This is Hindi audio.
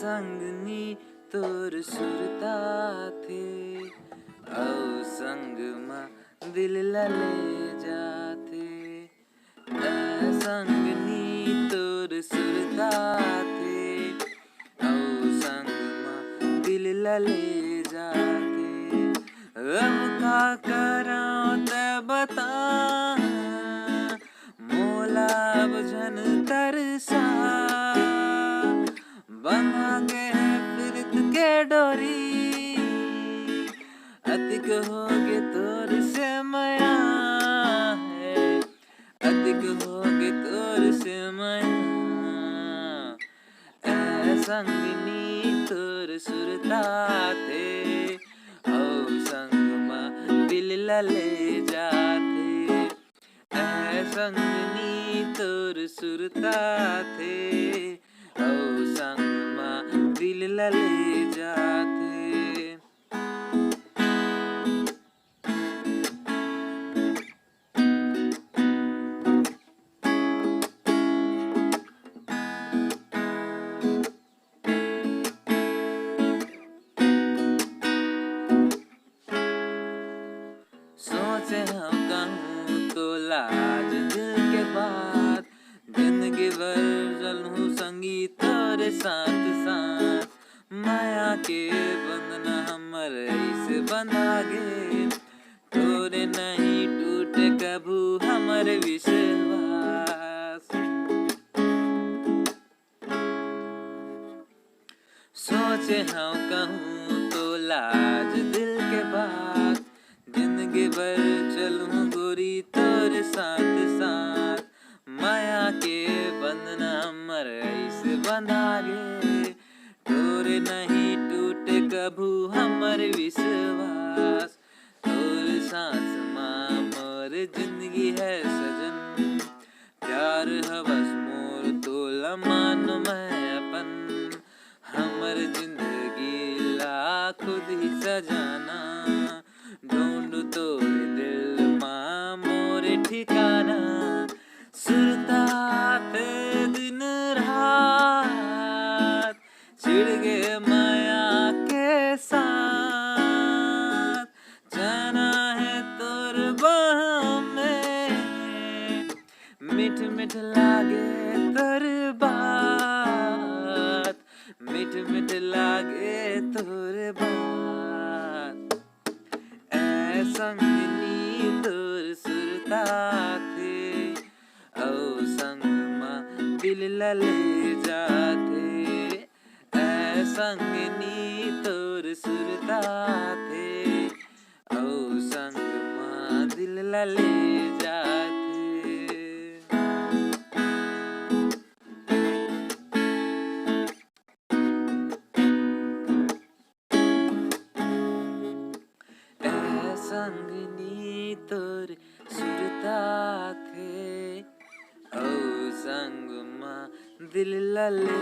संगनी तोर सुरता थे औ संग मा दिल लले जाथे संगनी तोर सुरता थे औ संग मा दिल लले जाथे अब का करां ते बता मोला बुझन तरसा बना के प्रीत के डोरी अधिक होगे तोर से माया है अधिक होगे तोर से माया ऐ संगनी तोर सुरता थे औ संग मा दिल लले जाथे ऐ संगनी तोर सुरता थे औ संग मा दिल लले जाथे सोचे हम कहूँ तो लाज दिल के बात जिंदगी भर चलूं संगी तोरे साथ साथ माया के बंधन हमरे से बंधागे तोरे नहीं टूटे कभू हमरे विश्वास सोचे हम कहूँ तो लाज दिल के बात जिंदगी भर चलूं गोरी तोरे साथ साथ माया के बंधन हमर ऐसे बंधागे तोरे नहीं टूटे कभू हमर विश्वास तोरे सांस मां मोर जिंदगी है सजन प्यार हवस मोर तोला मान मैं अपन हमर जिंदगी ला खुद ही सजाना ढूंढ तोरे दिल मां मोरे ठिकाना सुरता थे दिन रात छिड़ गए माया के साथ जाना है तोर बाह में मिठ मिठ लागे तोर बात मिठ मिठ लागे तोर बात ऐ संगनी तोर सुरता थे औ संग मा दिल लले जाथे ऐ संगनी तोर सुरता थे औ संग मा दिल लले जाथे संगनी तोर सुरता थे औ संग मा दिल लले